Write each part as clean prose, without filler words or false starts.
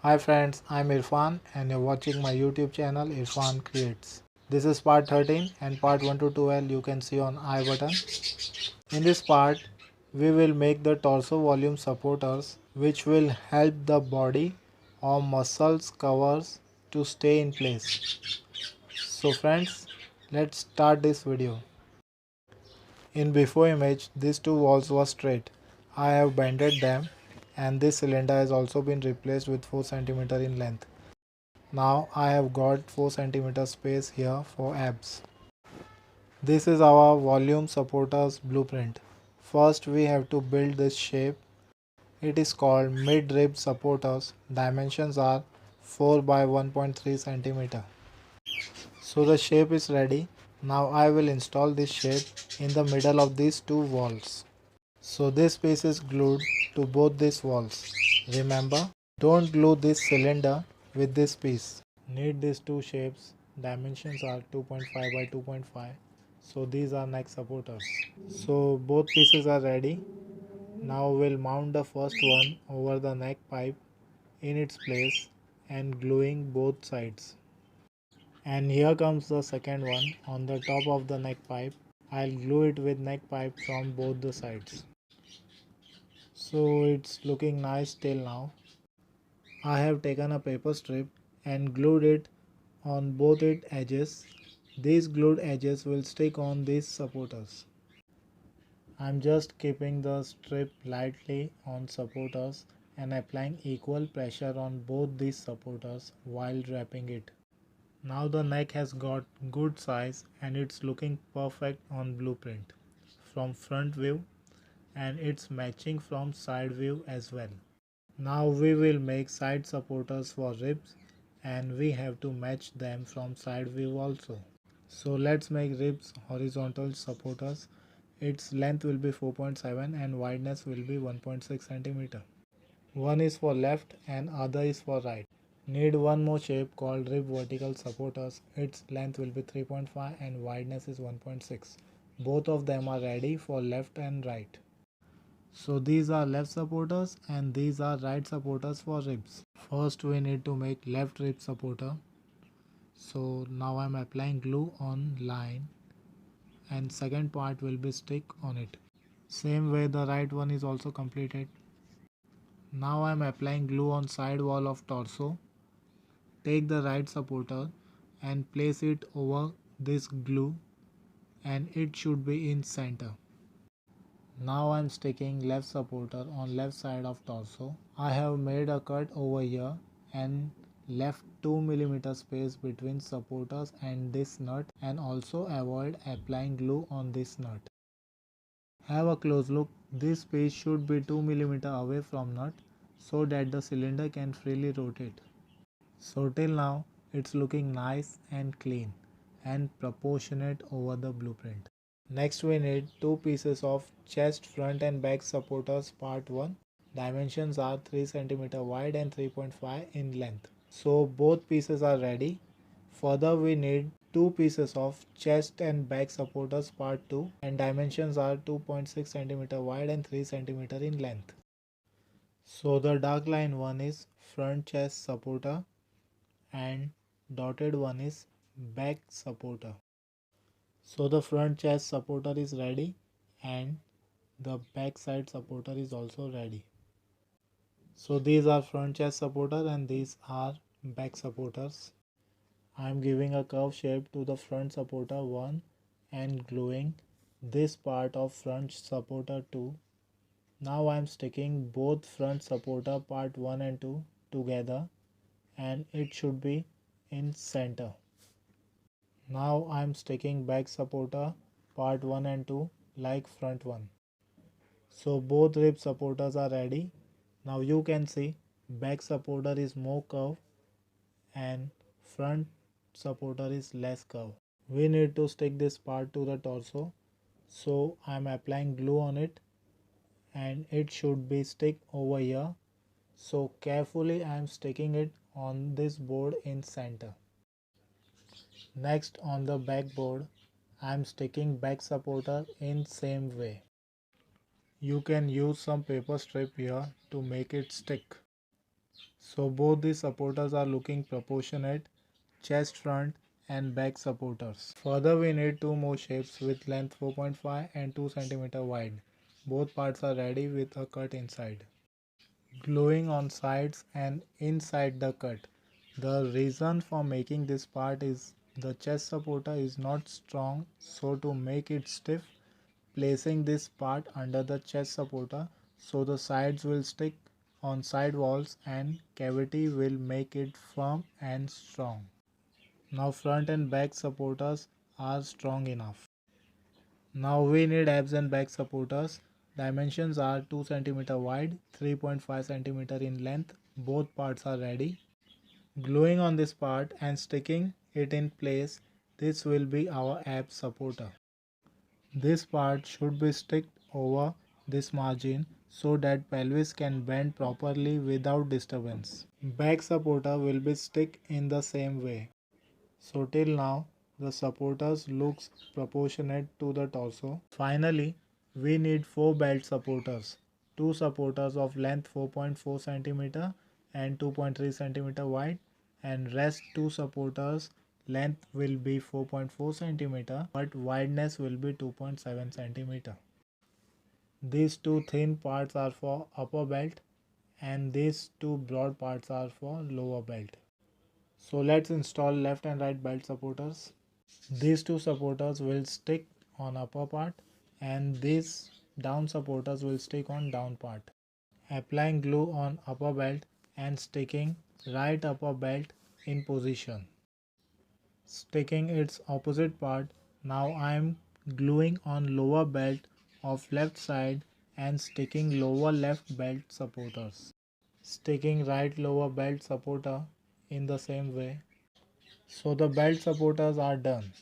Hi friends, I'm Irfan and you're watching my YouTube channel Irfan Creates. This is part 13 and part 1 to 12 you can see on I button. In this part, we will make the torso volume supporters which will help the body or muscles covers to stay in place. So friends, let's start this video. In before image, these two walls were straight. I have bended them and this cylinder has also been replaced with 4 cm in length. Now I have got 4 cm space here for abs. This is our volume supporters blueprint. First we have to build this shape. It is called mid-rib supporters. Dimensions are 4 by 1.3 cm. So the shape is ready. Now I will install this shape in the middle of these two walls. So this piece is glued to both these walls. Remember, don't glue this cylinder with this piece. Need these two shapes. Dimensions are 2.5 by 2.5. So these are neck supporters. So both pieces are ready. Now we'll mount the first one over the neck pipe in its place and gluing both sides. And here comes the second one on the top of the neck pipe. I'll glue it with neck pipe from both the sides. So it's looking nice till now. I have taken a paper strip and glued it on both its edges. These glued edges will stick on these supporters. I'm just keeping the strip lightly on supporters and applying equal pressure on both these supporters while wrapping it. Now the neck has got good size and it's looking perfect on blueprint from front view, and it's matching from side view as well. Now we will make side supporters for ribs and we have to match them from side view also. So let's make ribs horizontal supporters. Its length will be 4.7 and wideness will be 1.6 cm. One is for left and other is for right. Need one more shape called rib vertical supporters. Its length will be 3.5 and wideness is 1.6. Both of them are ready for left and right. So these are left supporters and these are right supporters for ribs. First we need to make left rib supporter. So now I'm applying glue on line and second part will be stick on it. Same way the right one is also completed. Now I'm applying glue on side wall of torso. Take the right supporter and place it over this glue and it should be in center. Now I'm sticking left supporter on left side of torso. I have made a cut over here and left 2 mm space between supporters and this nut, and also avoid applying glue on this nut. Have a close look. This space should be 2 mm away from nut so that the cylinder can freely rotate. So till now it's looking nice and clean and proportionate over the blueprint. Next we need two pieces of chest front and back supporters part 1. Dimensions are 3 cm wide and 3.5 in length. So both pieces are ready. Further we need two pieces of chest and back supporters part 2 and dimensions are 2.6 cm wide and 3 cm in length. So the dark line one is front chest supporter and dotted one is back supporter. So the front chest supporter is ready and the back side supporter is also ready. So these are front chest supporter and these are back supporters. I am giving a curve shape to the front supporter 1 and gluing this part of front supporter 2. Now I am sticking both front supporter part 1 and 2 together and it should be in center. Now I am sticking back supporter part 1 and 2 like front one. So both rib supporters are ready. Now you can see back supporter is more curved and front supporter is less curved. We need to stick this part to the torso. So I am applying glue on it and it should be stick over here. So carefully I am sticking it on this board in center. Next on the back board I am sticking back supporter in same way. You can use some paper strip here to make it stick. So both the supporters are looking proportionate, chest front and back supporters. Further we need two more shapes with length 4.5 and 2 cm wide. Both parts are ready with a cut inside. Gluing on sides and inside the cut. The reason for making this part is the chest supporter is not strong, so to make it stiff, placing this part under the chest supporter so the sides will stick on side walls and cavity will make it firm and strong. Now front and back supporters are strong enough. Now we need abs and back supporters. Dimensions are 2 cm wide, 3.5 cm in length. Both parts are ready. Gluing on this part and sticking it in place, this will be our ab supporter. This part should be sticked over this margin so that pelvis can bend properly without disturbance. Back supporter will be stick in the same way. So till now the supporters looks proportionate to the torso. Finally we need 4 belt supporters. 2 supporters of length 4.4 cm and 2.3 cm wide, and rest 2 supporters length will be 4.4 cm but wideness will be 2.7 cm. These two thin parts are for upper belt and these two broad parts are for lower belt. So let's install left and right belt supporters. These two supporters will stick on upper part and these down supporters will stick on down part. Applying glue on upper belt and sticking right upper belt in position. Sticking its opposite part. Now I am gluing on lower belt of left side and sticking lower left belt supporters. Sticking right lower belt supporter in the same way. So the belt supporters are done.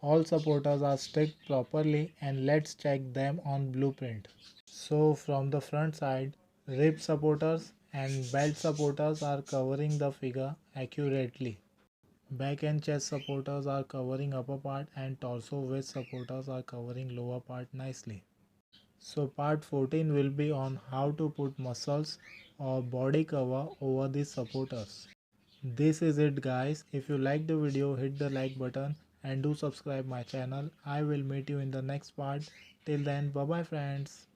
All supporters are sticked properly and let's check them on blueprint. So from the front side, rib supporters and belt supporters are covering the figure accurately. Back and chest supporters are covering upper part and torso waist supporters are covering lower part nicely. So part 14 will be on how to put muscles or body cover over these supporters. This is it guys. If you like the video, hit the like button and do subscribe my channel. I will meet you in the next part. Till then, bye bye friends.